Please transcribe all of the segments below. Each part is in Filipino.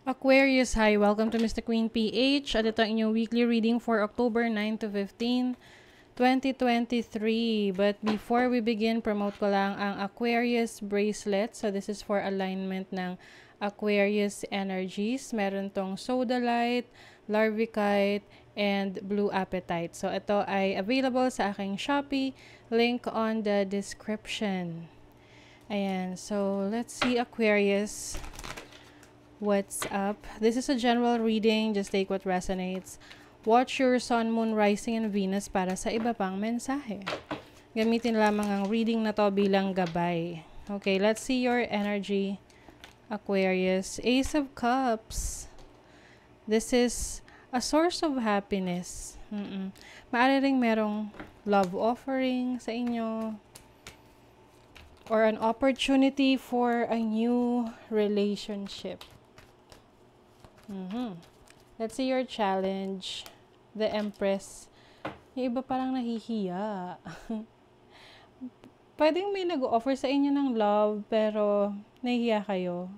Aquarius, hi! Welcome to Mr. Queen PH at ito ang inyong weekly reading for October 9 to 15, 2023. But before we begin, promote ko lang ang Aquarius bracelet. So this is for alignment ng Aquarius energies. Meron tong Sodalite, Larvicite, and Blue Apatite. So ito ay available sa aking Shopee. Link on the description. Ayan, so let's see Aquarius. What's up? This is a general reading. Just take what resonates. Watch your sun, moon, rising, and Venus para sa iba pang mensahe. Gamitin lamang ang reading na to bilang gabay. Okay, let's see your energy, Aquarius. Ace of Cups. This is a source of happiness. Maaari ring merong love offering sa inyo or an opportunity for a new relationship. Let's see your challenge. The Empress. Yung iba parang nahihiya. Pwedeng may nag-offer sa inyo ng love pero nahihiya kayo.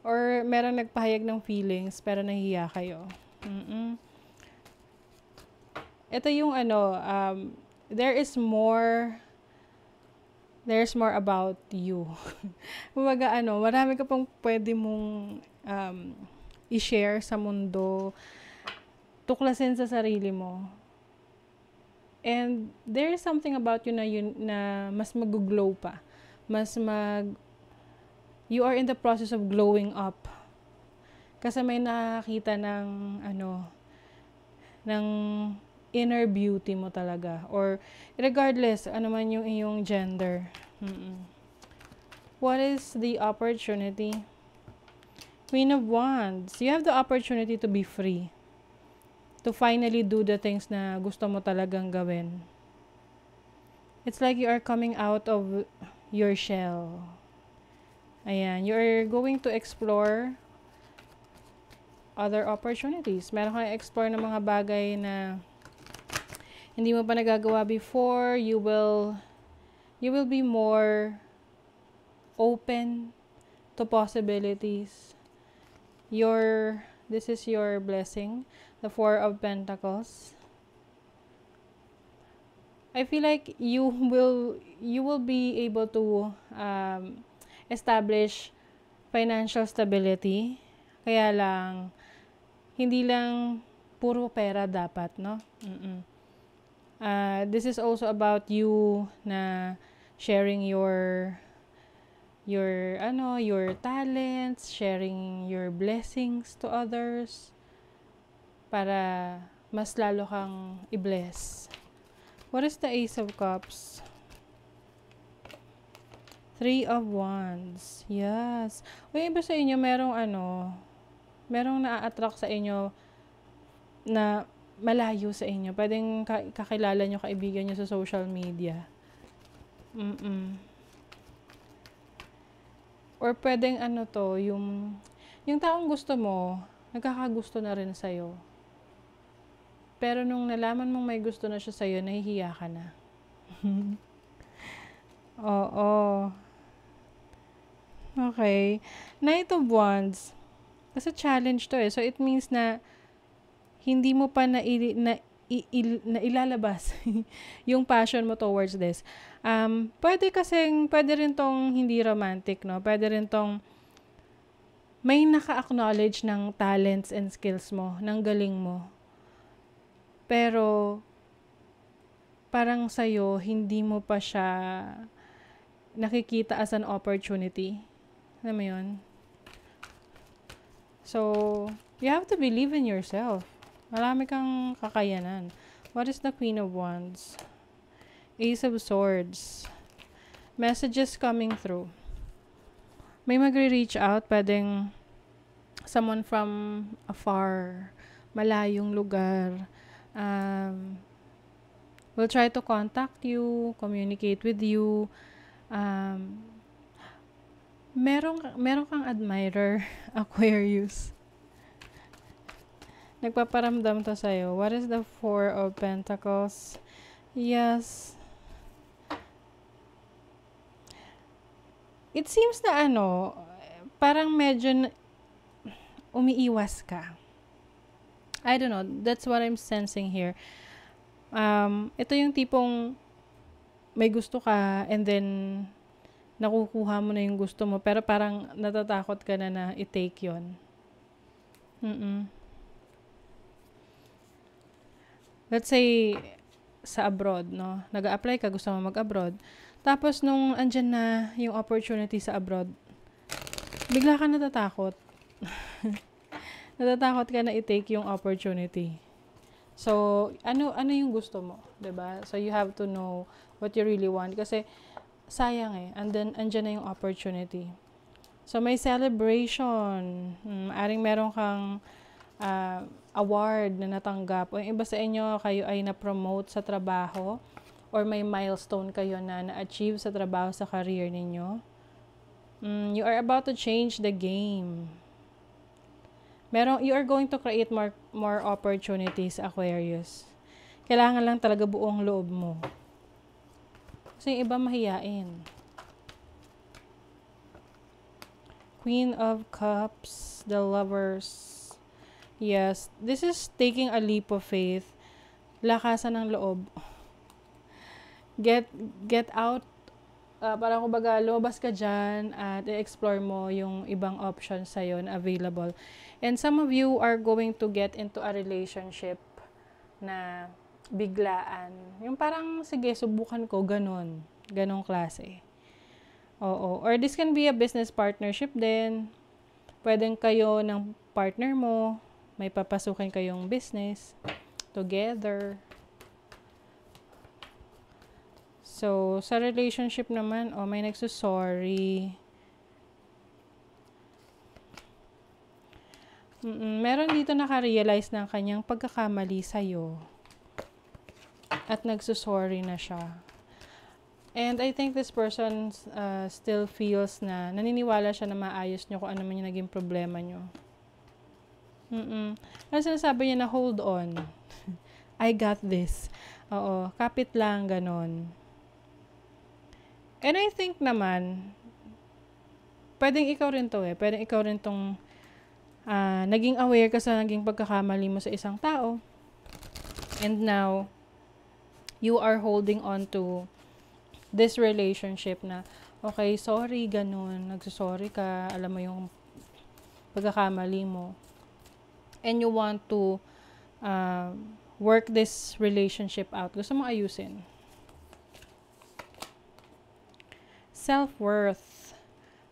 Or merong nagpahayag ng feelings pero nahihiya kayo. Ito yung there's more about you. Kumbaga marami ka pang pwede mong i-share sa mundo, tuklasin sa sarili mo. And there is something about you na mas mag-glow pa. You are in the process of glowing up. Kasi may nakakita ng inner beauty mo talaga. Or regardless, ano man yung iyong gender. What is the opportunity? Queen of Wands. You have the opportunity to be free. To finally do the things na gusto mo talagang gawin. It's like you are coming out of your shell. Ayan. You're going to explore other opportunities. Meron kang explore ng mga bagay na hindi mo pa nagagawa before. You will be more open to possibilities. This is your blessing, the Four of Pentacles. I feel like you will be able to establish financial stability. Kaya lang hindi lang puro pera dapat, no? This is also about you na sharing your talents, sharing your blessings to others para mas lalo kang i-bless. What is the Ace of Cups? Three of Wands. Yes. Uy, iba sa inyo merong na-attract sa inyo na malayo sa inyo. Pwedeng kakilala nyo, kaibigan nyo sa social media. Or pwedeng yung taong gusto mo, nagkakagusto na rin sa'yo. Pero nung nalaman mong may gusto na siya sa'yo, nahihiya ka na. Oo. Okay. Knight of Wands. Kasi challenge to eh. So it means na hindi mo pa na ilalabas yung passion mo towards this. Pwede rin tong hindi romantic, no? Pwede rin tong may naka-acknowledge ng talents and skills mo, ng galing mo. Pero parang sa'yo, hindi mo pa siya nakikita as an opportunity. Alam mo yun? So, you have to believe in yourself. Marami kang kakayanan. What is the Queen of Wands? Ace of Swords. Messages coming through. May magre-reach out. Pwedeng someone from afar. Malayong lugar. Will try to contact you. Communicate with you. Meron kang admirer, Aquarius. Nagpaparamdam to sa'yo. What is the Four of Pentacles? Yes. It seems na parang medyo umiiwas ka. I don't know. That's what I'm sensing here. Ito yung tipong may gusto ka and then nakukuha mo na yung gusto mo pero parang natatakot ka na i-take yun. Let's say, sa abroad, no? Nag-a-apply ka, gusto mo mag-abroad. Tapos, nung andyan na yung opportunity sa abroad, bigla ka natatakot. Natatakot ka na i-take yung opportunity. So, ano yung gusto mo? 'Di ba? So, you have to know what you really want. Kasi, sayang eh. Andyan na yung opportunity. So, may celebration. Maaring meron kang award na natanggap. O yung iba sa inyo, kayo ay na-promote sa trabaho or may milestone kayo na na-achieve sa trabaho sa career ninyo. You are about to change the game. You are going to create more opportunities, Aquarius. Kailangan lang talaga buong loob mo. Kasi yung iba mahiyain. Queen of Cups, the Lovers. Yes, this is taking a leap of faith. Lakasan ng loob. Get out. Parang kumbaga, lumabas ka dyan at i-explore mo yung ibang options sa'yo na available. And some of you are going to get into a relationship na biglaan. Yung parang, sige, subukan ko, ganong klase. Oo. Or this can be a business partnership din. Pwedeng kayo ng partner mo, may papasukin kayong business together. So, sa relationship naman, may nagsusorry. Meron dito nakarealize ng kanyang pagkakamali sa'yo. At nagsusorry na siya. And I think this person still feels na naniniwala siya na maayos nyo kung ano man yung naging problema nyo. Ano sinasabi niya na hold on. I got this. Oo, kapit lang, ganon. And I think naman, pwedeng ikaw rin to eh. Pwedeng ikaw rin tong naging aware ka sa naging pagkakamali mo sa isang tao. And now, you are holding on to this relationship na, okay, sorry, ganon. Nagsusorry ka, alam mo yung pagkakamali mo. And you want to work this relationship out. Gusto mo ayusin. Self-worth.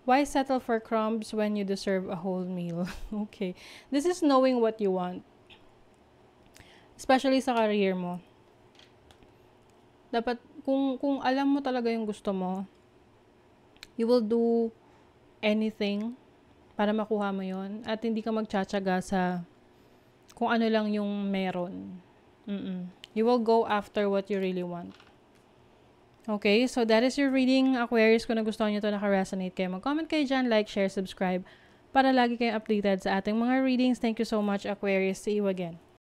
Why settle for crumbs when you deserve a whole meal? Okay. This is knowing what you want. Especially sa career mo. Dapat, kung alam mo talaga yung gusto mo, you will do anything para makuha mo yon at hindi ka magtsatsaga sa kung ano lang yung meron. You will go after what you really want. Okay, so that is your reading, Aquarius. Kung nagustuhan nyo ito, naka-resonate kayo, mag-comment kayo dyan, like, share, subscribe, para lagi kayong updated sa ating mga readings. Thank you so much, Aquarius. See you again.